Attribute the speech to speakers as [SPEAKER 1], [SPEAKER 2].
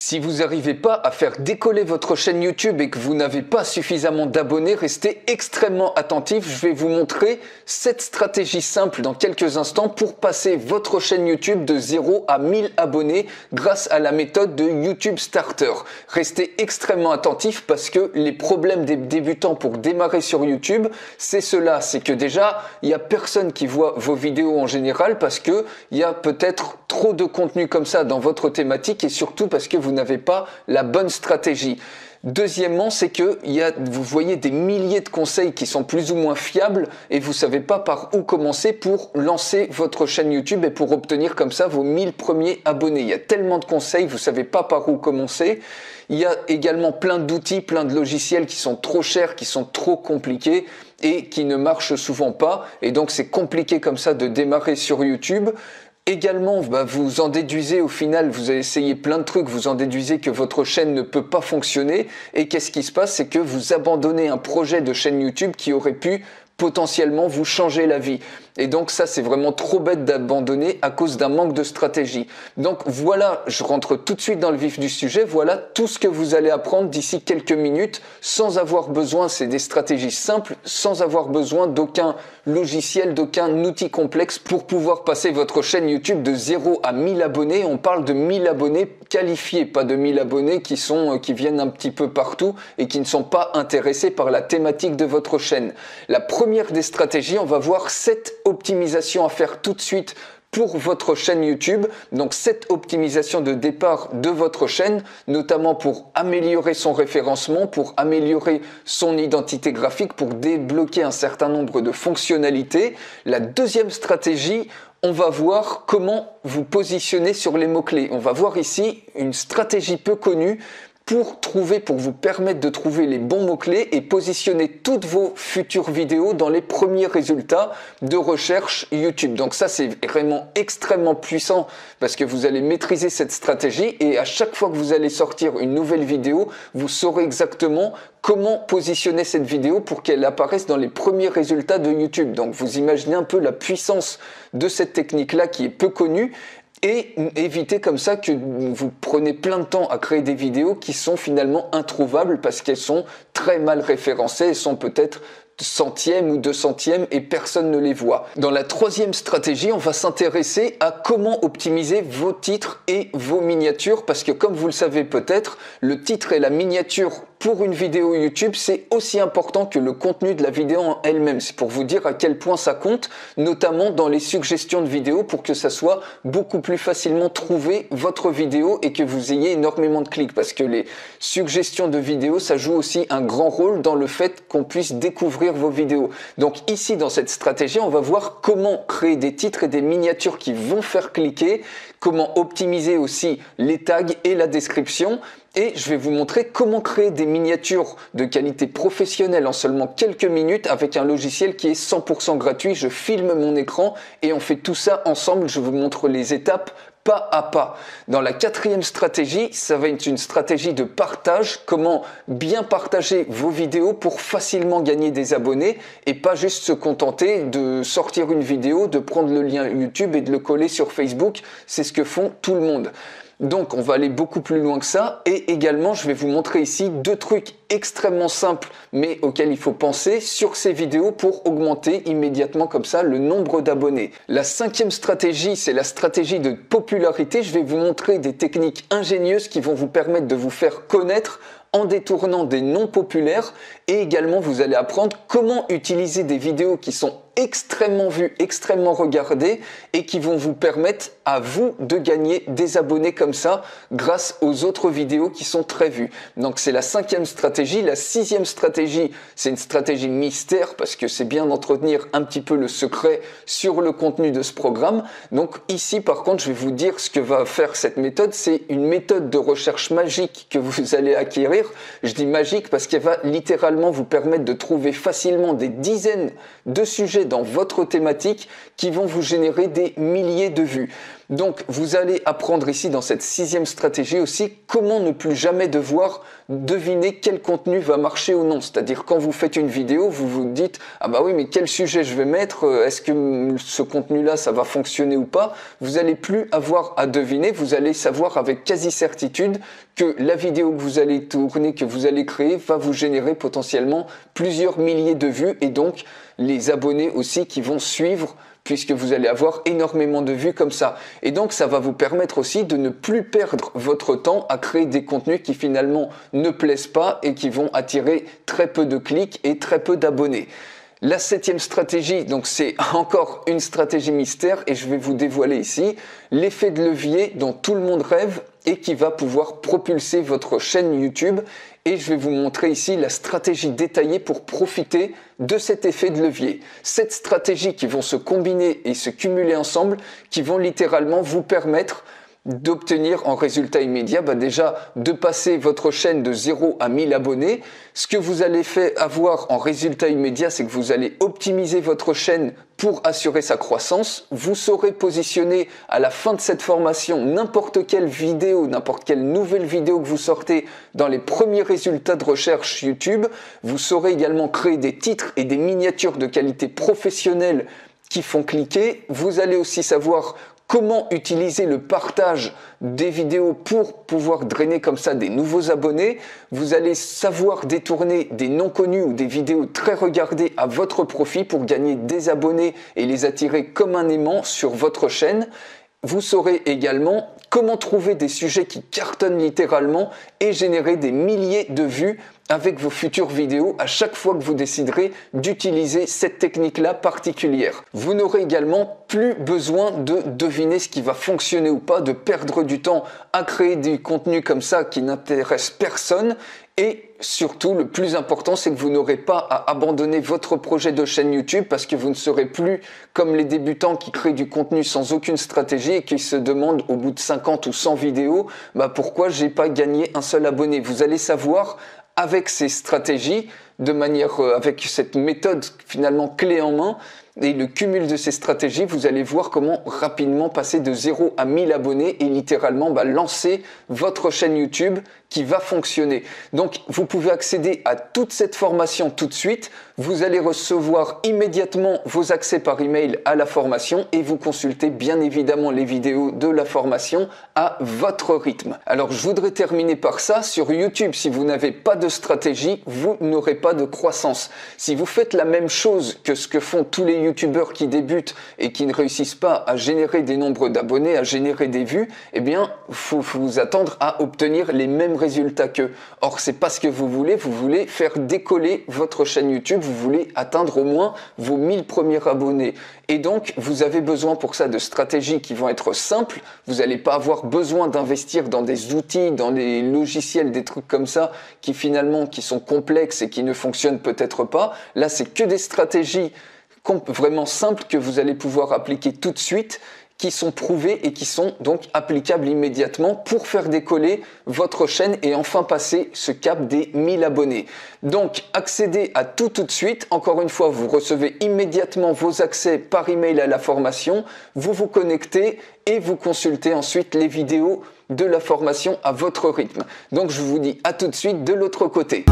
[SPEAKER 1] Si vous n'arrivez pas à faire décoller votre chaîne YouTube et que vous n'avez pas suffisamment d'abonnés, restez extrêmement attentifs. Je vais vous montrer 7 stratégies simples dans quelques instants pour passer votre chaîne YouTube de 0 à 1000 abonnés grâce à la méthode de YouTube Starter. Restez extrêmement attentifs parce que les problèmes des débutants pour démarrer sur YouTube, c'est cela. C'est que déjà, il n'y a personne qui voit vos vidéos en général parce que il y a peut-être trop de contenu comme ça dans votre thématique et surtout parce que vous n'avez pas la bonne stratégie. Deuxièmement, c'est que vous voyez des milliers de conseils qui sont plus ou moins fiables et vous savez pas par où commencer pour lancer votre chaîne YouTube et pour obtenir comme ça vos 1000 premiers abonnés. Il y a tellement de conseils, vous savez pas par où commencer. Il y a également plein d'outils, plein de logiciels qui sont trop chers, qui sont trop compliqués et qui ne marchent souvent pas. Et donc c'est compliqué comme ça de démarrer sur YouTube. Également, vous en déduisez au final, vous avez essayé plein de trucs, vous en déduisez que votre chaîne ne peut pas fonctionner. Et qu'est-ce qui se passe? C'est que vous abandonnez un projet de chaîne YouTube qui aurait pu potentiellement vous changer la vie. Et donc ça, c'est vraiment trop bête d'abandonner à cause d'un manque de stratégie. Donc voilà, je rentre tout de suite dans le vif du sujet. Voilà tout ce que vous allez apprendre d'ici quelques minutes sans avoir besoin, c'est des stratégies simples, sans avoir besoin d'aucun logiciel, d'aucun outil complexe pour pouvoir passer votre chaîne YouTube de 0 à 1000 abonnés. On parle de 1000 abonnés qualifiés, pas de 1000 abonnés qui viennent un petit peu partout et qui ne sont pas intéressés par la thématique de votre chaîne. La première des stratégies, on va voir 7 optimisations à faire tout de suite pour votre chaîne YouTube. Donc cette optimisation de départ de votre chaîne, notamment pour améliorer son référencement, pour améliorer son identité graphique, pour débloquer un certain nombre de fonctionnalités. La deuxième stratégie, on va voir comment vous positionner sur les mots-clés. On va voir ici une stratégie peu connue pour vous permettre de trouver les bons mots-clés et positionner toutes vos futures vidéos dans les premiers résultats de recherche YouTube. Donc ça, c'est vraiment extrêmement puissant parce que vous allez maîtriser cette stratégie et à chaque fois que vous allez sortir une nouvelle vidéo, vous saurez exactement comment positionner cette vidéo pour qu'elle apparaisse dans les premiers résultats de YouTube. Donc vous imaginez un peu la puissance de cette technique-là qui est peu connue. Et évitez comme ça que vous prenez plein de temps à créer des vidéos qui sont finalement introuvables parce qu'elles sont très mal référencées, elles sont peut-être centième ou 200e et personne ne les voit. Dans la troisième stratégie, on va s'intéresser à comment optimiser vos titres et vos miniatures parce que comme vous le savez peut-être, le titre et la miniature pour une vidéo YouTube, c'est aussi important que le contenu de la vidéo en elle-même. C'est pour vous dire à quel point ça compte, notamment dans les suggestions de vidéos pour que ça soit beaucoup plus facilement trouvé votre vidéo et que vous ayez énormément de clics parce que les suggestions de vidéos, ça joue aussi un grand rôle dans le fait qu'on puisse découvrir vos vidéos. Donc ici, dans cette stratégie, on va voir comment créer des titres et des miniatures qui vont faire cliquer, comment optimiser aussi les tags et la description. Et je vais vous montrer comment créer des miniatures de qualité professionnelle en seulement quelques minutes avec un logiciel qui est 100% gratuit. Je filme mon écran et on fait tout ça ensemble. Je vous montre les étapes pas à pas. Dans la quatrième stratégie, ça va être une stratégie de partage, comment bien partager vos vidéos pour facilement gagner des abonnés et pas juste se contenter de sortir une vidéo, de prendre le lien YouTube et de le coller sur Facebook. C'est ce que font tout le monde. Donc on va aller beaucoup plus loin que ça et également je vais vous montrer ici 2 trucs extrêmement simples mais auxquels il faut penser sur ces vidéos pour augmenter immédiatement comme ça le nombre d'abonnés. La 5e stratégie, c'est la stratégie de popularité. Je vais vous montrer des techniques ingénieuses qui vont vous permettre de vous faire connaître en détournant des noms populaires et également vous allez apprendre comment utiliser des vidéos qui sont extrêmement vues, extrêmement regardées et qui vont vous permettre à vous de gagner des abonnés comme ça grâce aux autres vidéos qui sont très vues. Donc c'est la 5e stratégie. La 6e stratégie, c'est une stratégie mystère parce que c'est bien d'entretenir un petit peu le secret sur le contenu de ce programme. Donc ici par contre, je vais vous dire ce que va faire cette méthode. C'est une méthode de recherche magique que vous allez acquérir. Je dis magique parce qu'elle va littéralement vous permettre de trouver facilement des dizaines de sujets dans votre thématique qui vont vous générer des milliers de vues. Donc vous allez apprendre ici dans cette 6e stratégie aussi comment ne plus jamais devoir deviner quel contenu va marcher ou non. C'est-à-dire quand vous faites une vidéo, vous vous dites « Ah bah oui, mais quel sujet je vais mettre? Est-ce que ce contenu-là, ça va fonctionner ou pas ?» Vous n'allez plus avoir à deviner, vous allez savoir avec quasi-certitude que la vidéo que vous allez tourner, que vous allez créer, va vous générer potentiellement plusieurs milliers de vues et donc les abonnés aussi qui vont suivre puisque vous allez avoir énormément de vues comme ça. Et donc ça va vous permettre aussi de ne plus perdre votre temps à créer des contenus qui finalement ne plaisent pas et qui vont attirer très peu de clics et très peu d'abonnés. La 7e stratégie, donc c'est encore une stratégie mystère et je vais vous dévoiler ici l'effet de levier dont tout le monde rêve et qui va pouvoir propulser votre chaîne YouTube. Et je vais vous montrer ici la stratégie détaillée pour profiter de cet effet de levier. 7 stratégies qui vont se combiner et se cumuler ensemble, qui vont littéralement vous permettre d'obtenir en résultat immédiat, déjà de passer votre chaîne de 0 à 1000 abonnés. Ce que vous allez avoir en résultat immédiat, c'est que vous allez optimiser votre chaîne pour assurer sa croissance. Vous saurez positionner à la fin de cette formation n'importe quelle vidéo, n'importe quelle nouvelle vidéo que vous sortez dans les premiers résultats de recherche YouTube. Vous saurez également créer des titres et des miniatures de qualité professionnelle qui font cliquer. Vous allez aussi savoir comment utiliser le partage des vidéos pour pouvoir drainer comme ça des nouveaux abonnés. Vous allez savoir détourner des non connus ou des vidéos très regardées à votre profit pour gagner des abonnés et les attirer comme un aimant sur votre chaîne. Vous saurez également comment trouver des sujets qui cartonnent littéralement et générer des milliers de vues avec vos futures vidéos à chaque fois que vous déciderez d'utiliser cette technique-là particulière. Vous n'aurez également plus besoin de deviner ce qui va fonctionner ou pas, de perdre du temps à créer du contenu comme ça qui n'intéresse personne. Et surtout, le plus important, c'est que vous n'aurez pas à abandonner votre projet de chaîne YouTube parce que vous ne serez plus comme les débutants qui créent du contenu sans aucune stratégie et qui se demandent au bout de 50 ou 100 vidéos, pourquoi j'ai pas gagné un seul abonné. Vous allez savoir avec ces stratégies, avec cette méthode finalement clé en main, et le cumul de ces stratégies, vous allez voir comment rapidement passer de 0 à 1000 abonnés et littéralement lancer votre chaîne YouTube qui va fonctionner. Donc vous pouvez accéder à toute cette formation tout de suite. Vous allez recevoir immédiatement vos accès par email à la formation et vous consultez bien évidemment les vidéos de la formation à votre rythme. Alors je voudrais terminer par ça. Sur YouTube, si vous n'avez pas de stratégie, vous n'aurez pas de croissance. Si vous faites la même chose que ce que font tous les youtubeurs qui débutent et qui ne réussissent pas à générer des nombres d'abonnés, à générer des vues, eh bien, faut vous attendre à obtenir les mêmes résultats qu'eux. Or, c'est pas ce que vous voulez faire décoller votre chaîne YouTube, vous voulez atteindre au moins vos 1000 premiers abonnés. Et donc, vous avez besoin pour ça de stratégies qui vont être simples. Vous n'allez pas avoir besoin d'investir dans des outils, dans des logiciels, des trucs comme ça qui finalement qui sont complexes et qui ne fonctionnent peut-être pas. Là, c'est que des stratégies vraiment simples que vous allez pouvoir appliquer tout de suite, qui sont prouvées et qui sont donc applicables immédiatement pour faire décoller votre chaîne et enfin passer ce cap des 1000 abonnés. Donc, accédez à tout de suite. Encore une fois, vous recevez immédiatement vos accès par email à la formation. Vous vous connectez et vous consultez ensuite les vidéos de la formation à votre rythme. Donc, je vous dis à tout de suite de l'autre côté.